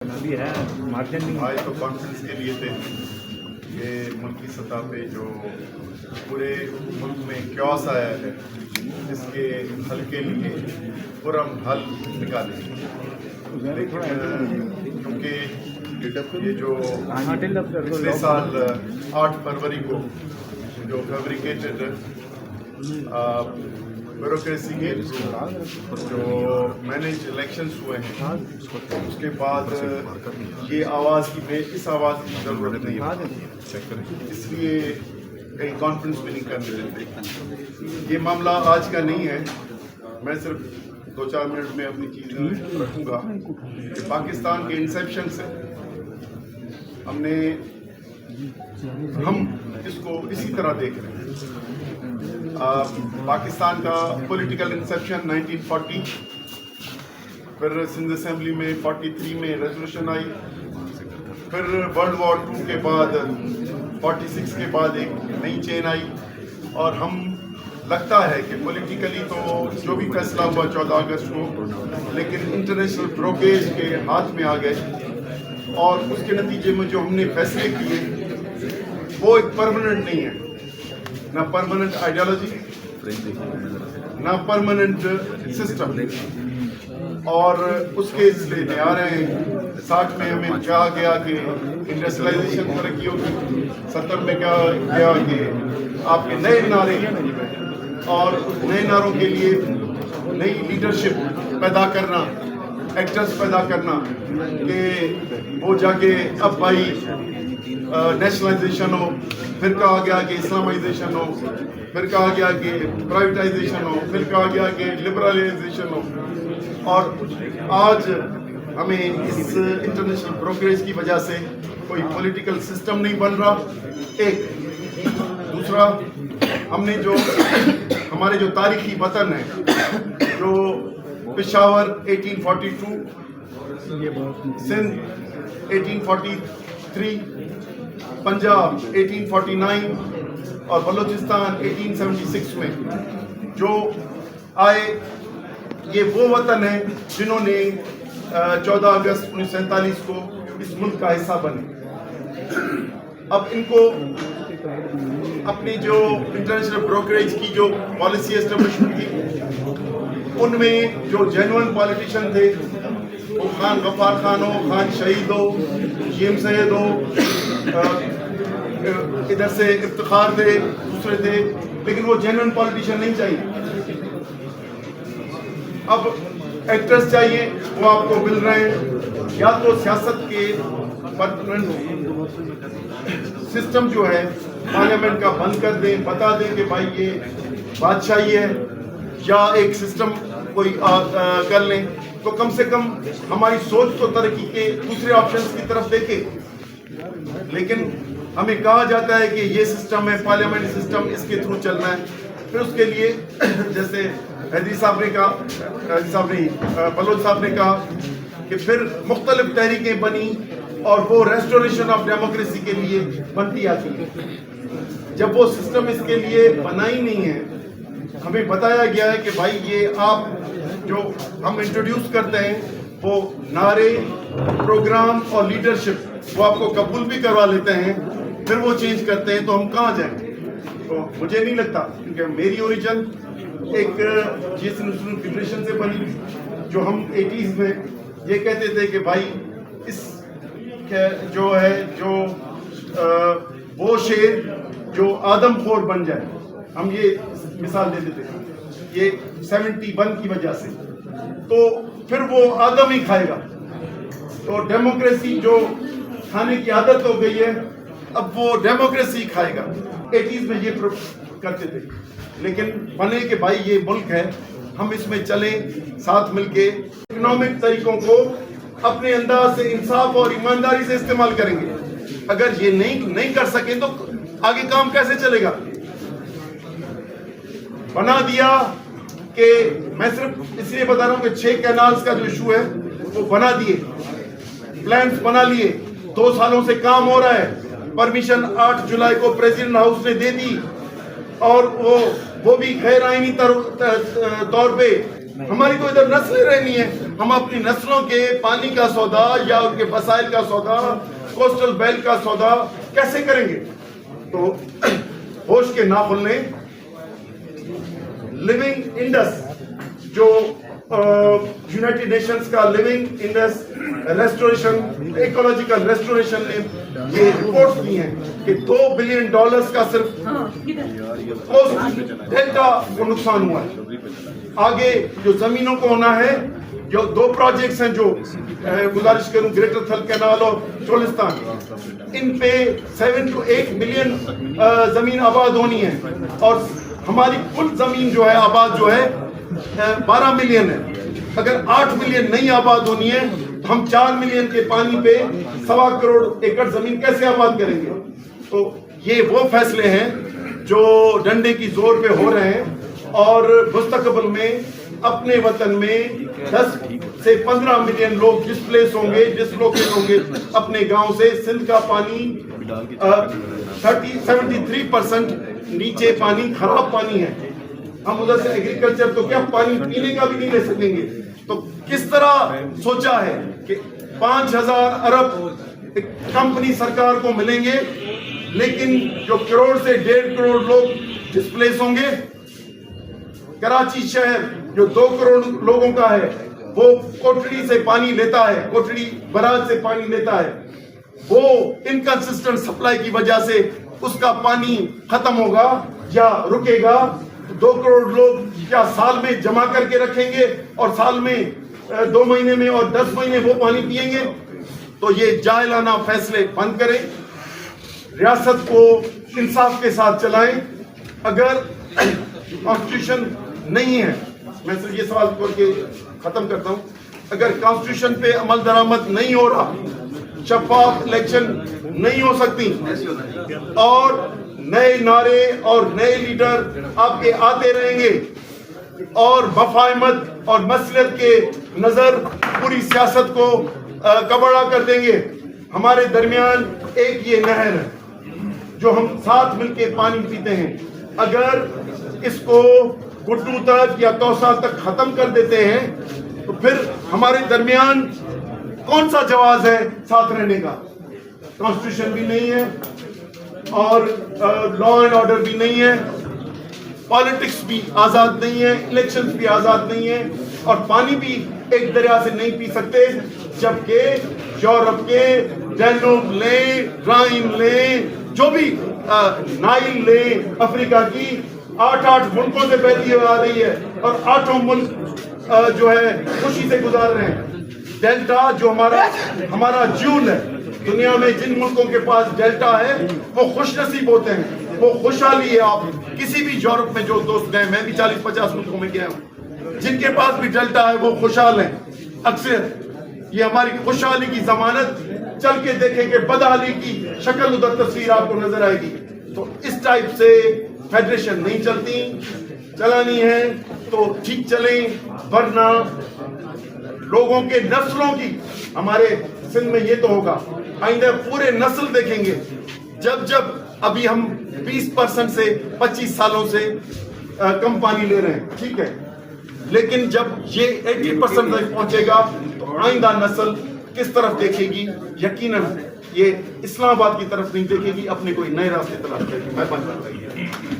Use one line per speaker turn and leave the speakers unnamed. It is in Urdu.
بھی ہے مارجن نہیں
آج تو کانفرنس کے لیے تھے کہ ملکی سطح پہ جو پورے ملک میں کیوس آیا ہے اس کے حل کے لیے پرم حل نکالیں، لیکن کیونکہ یہ جو پچھلے سال 8 فروری کو جو فیبریکیٹڈ بیوروکریسی کے جو مینیج الیکشنز ہوئے ہیں اس کے بعد یہ اس آواز کی ضرورت نہیں ہے، اس لیے کہیں کانفرنس بھی نہیں کرنے دیتے۔ یہ معاملہ آج کا نہیں ہے، میں صرف 2-4 منٹ میں اپنی چیزیں رکھوں گا کہ پاکستان کے انسیپشن سے ہم اس کو اسی طرح دیکھ رہے ہیں۔ پاکستان کا پولیٹیکل انسیپشن 1940، پھر سندھ اسمبلی میں 43 میں ریزولوشن آئی، پھر ورلڈ وار 2 کے بعد 46 کے بعد ایک نئی چین آئی، اور ہم لگتا ہے کہ پولیٹیکلی تو جو بھی فیصلہ ہوا 14 اگست کو، لیکن انٹرنیشنل بروکریج کے ہاتھ میں آ گئے، اور اس کے نتیجے میں جو ہم نے فیصلے کیے وہ ایک پرماننٹ نہیں ہے، نہ پرماننٹ آئیڈیالوجی نہ پرماننٹ سسٹم، اور اس کے سلسلے میں آ رہے ہیں۔ 60 میں ہمیں کہا گیا کہ انڈسٹریلائزیشن ترقی ہوگی، 70 میں کہا گیا کہ آپ کے نئے نعرے، اور نئے نعروں کے لیے نئی لیڈرشپ پیدا کرنا، ایکٹرز پیدا کرنا کہ وہ جا کے اب بھائی نیشنلائزیشن ہو، پھر کہا گیا کہ اسلامائزیشن ہو، پھر کہا گیا کہ پرائیویٹائزیشن ہو، پھر کہا گیا کہ لبرلائزیشن ہو، اور آج ہمیں اس انٹرنیشنل بروکریج کی وجہ سے کوئی پولیٹیکل سسٹم نہیں بن رہا۔ ایک دوسرا، ہم نے جو ہمارے جو تاریخی وطن ہے، جو پشاور 1842، سندھ 1843، پنجاب 1849 اور بلوچستان 1876 میں جو آئے، یہ وہ وطن ہیں جنہوں نے 14 اگست 1947 کو اس ملک کا حصہ بنے۔ اب ان کو اپنی جو انٹرنیشنل بروکریج کی جو پالیسی اسٹیبلشمنٹ تھی، ان میں جو جینوئن پالیٹیشین تھے، وہ خان غفار خان ہو، خان شہید ہو، جیم سید ہو، ادھر سے افتخار تھے، دوسرے تھے، لیکن وہ جینوئن پالیٹیشین نہیں چاہیے۔ اب ایکٹرز چاہیے، وہ آپ کو مل رہے ہیں، یا تو سیاست کے سسٹم جو ہے پارلیمنٹ کا بند کر دیں، بتا دیں کہ بھائی یہ بادشاہی ہے، یا ایک سسٹم کوئی کر لیں، تو کم سے کم ہماری سوچ تو ترقی کے دوسرے آپشنز کی طرف دیکھے۔ لیکن ہمیں کہا جاتا ہے کہ یہ سسٹم ہے، پارلیمنٹ سسٹم، اس کے تھرو چلنا ہے۔ پھر اس کے لیے جیسے حیدری صاحب نے کہا، بلوچ صاحب نے کہا کہ پھر مختلف تحریکیں بنی، اور وہ ریسٹوریشن آف ڈیموکریسی کے لیے بنتی آتی ہے۔ جب وہ سسٹم اس کے لیے بنا ہی نہیں ہے، ہمیں بتایا گیا ہے کہ بھائی یہ آپ جو ہم انٹروڈیوس کرتے ہیں وہ نعرے، پروگرام اور لیڈرشپ وہ آپ کو قبول بھی کروا لیتے ہیں، پھر وہ چینج کرتے ہیں، تو ہم کہاں جائیں؟ تو مجھے نہیں لگتا، کیونکہ میری اوریجن ایک جس فیڈریشن سے بنی، جو ہم 80s میں یہ کہتے تھے کہ بھائی اس جو ہے جو وہ شیر جو آدم خور بن جائے، ہم یہ مثال دیتے تھے، یہ 71 کی وجہ سے، تو پھر وہ آدم ہی کھائے گا۔ تو ڈیموکریسی جو کھانے کی عادت ہو گئی ہے، اب وہ ڈیموکریسی کھائے گا۔ 80s میں یہ کرتے تھے، لیکن بنے کہ بھائی یہ ملک ہے، ہم اس میں چلیں ساتھ مل کے، اکنامک طریقوں کو اپنے انداز سے انصاف اور ایمانداری سے استعمال کریں گے۔ اگر یہ نہیں کر سکیں تو آگے کام کیسے چلے گا؟ بنا دیا کہ میں صرف اس لیے بتا رہا ہوں کہ 6 کینالز کا جو ایشو ہے وہ بنا دیے، پلانز بنا لیے، 2 سالوں سے کام ہو رہا ہے، پرمیشن 8 جولائی کو پریزیڈنٹ ہاؤس نے دے دی، اور وہ بھی غیر آئینی طور پہ۔ ہماری تو ادھر نسلیں رہنی ہے، ہم اپنی نسلوں کے پانی کا سودا یا ان کے وسائل کا سودا، کوسٹل بیلٹ کا سودا کیسے کریں گے؟ تو ہوش کے نہ کھلنے. لیونگ انڈس جو یونائٹڈ نیشنز کا living Indus restoration, ecological restoration نے یہ رپورٹس دی ہیں کہ $2 بلین کا صرف ڈیلٹا کو نقصان ہوا ہے. آگے جو زمینوں کو ہونا ہے، جو 2 پروجیکٹس ہیں جو گزارش کروں، گریٹر تھل کینال اور چولستان، ان پہ 7 to 8 ملین زمین آباد ہونی ہے، اور ہماری کل زمین جو ہے آباد جو ہے 12 ملین ہے. اگر 8 ملین نہیں آباد ہونی ہے تو ہم 4 ملین کے پانی پہ 1.25 کروڑ ایکڑ زمین کیسے آباد کریں گے؟ تو یہ وہ فیصلے ہیں جو ڈنڈے کی زور پہ ہو رہے ہیں، اور مستقبل میں اپنے وطن میں 10 سے 15 ملین لوگ ڈسپلیس ہوں گے، ڈسلوکیٹ ہوں گے اپنے گاؤں سے. سندھ کا پانی 73% نیچے پانی خراب پانی ہے. ہم ادھر سے ایگریکلچر تو کیا پانی پینے کا بھی نہیں لے سکیں گے. تو کس طرح سوچا ہے کہ 5,000 ارب کمپنی سرکار کو ملیں گے، لیکن جو کروڑ سے 1.5 کروڑ لوگ ڈسپلیس ہوں گے. کراچی شہر جو 2 کروڑ لوگوں کا ہے، وہ کوٹڑی سے پانی لیتا ہے، کوٹڑی براج سے پانی لیتا ہے. وہ انکنسسٹنٹ سپلائی کی وجہ سے اس کا پانی ختم ہوگا یا رکے گا. 2 کروڑ لوگ کیا سال میں جمع کر کے رکھیں گے اور سال میں 2 مہینے میں اور 10 مہینے وہ پانی پیئیں گے؟ تو یہ جاہلانہ فیصلے بند کریں، ریاست کو انصاف کے ساتھ چلائیں. اگر کانسٹیٹیوشن نہیں ہے، میں صرف یہ سوال کر کے ختم کرتا ہوں، اگر کانسٹیٹیوشن پہ عمل درآمد نہیں ہو رہا، شفاف الیکشن نہیں ہو سکتی، اور نئے نعرے اور نئے لیڈر آپ کے آتے رہیں گے، اور مفاہمت اور مصلحت کے نظر پوری سیاست کو کبڑا کر دیں گے. ہمارے درمیان ایک یہ نہر ہے جو ہم ساتھ مل کے پانی پیتے ہیں. اگر اس کو گڈو تک یا توسا تک ختم کر دیتے ہیں تو پھر ہمارے درمیان کون سا جواز ہے ساتھ رہنے کا؟ کانسٹیٹیوشن بھی نہیں ہے، اور لا اینڈ آرڈر بھی نہیں ہے، پالیٹکس بھی آزاد نہیں ہے، الیکشنز بھی آزاد نہیں ہے، اور پانی بھی ایک دریا سے نہیں پی سکتے. جبکہ یورپ کے ڈینوب لیں، رائن لیں، جو بھی نائل لیں، افریقہ کی 8 ملکوں سے بہتی آ رہی ہے، اور 8 ملک جو ہے خوشی سے گزار رہے ہیں. ڈیلٹا جو ہمارا جیول ہے، دنیا میں جن ملکوں کے پاس ڈیلٹا ہے وہ خوش نصیب ہوتے ہیں، وہ خوشحالی ہے. آپ کسی بھی یورپ میں جو دوست گئے، میں بھی 40-50 ملکوں میں گیا ہوں، جن کے پاس بھی ڈیلٹا ہے وہ خوشحال ہیں. اکثر یہ ہماری خوشحالی کی ضمانت، چل کے دیکھیں کہ بدحالی کی شکل ادھر تصویر آپ کو نظر آئے گی. تو اس ٹائپ سے فیڈریشن نہیں چلتی. چلانی ہے تو ٹھیک چلیں، ورنہ لوگوں کے نسلوں کی، ہمارے سندھ میں یہ تو ہوگا، آئندہ پورے نسل دیکھیں گے. جب ابھی ہم 20% سے 25 سالوں سے کم پانی لے رہے ہیں، ٹھیک ہے، لیکن جب یہ 80% تک پہنچے گا تو آئندہ نسل کس طرف دیکھے گی؟ یقیناً یہ اسلام آباد کی طرف نہیں دیکھے گی، اپنے کوئی نئے راستے تلاش کرے گی. میں بند کرتا ہوں.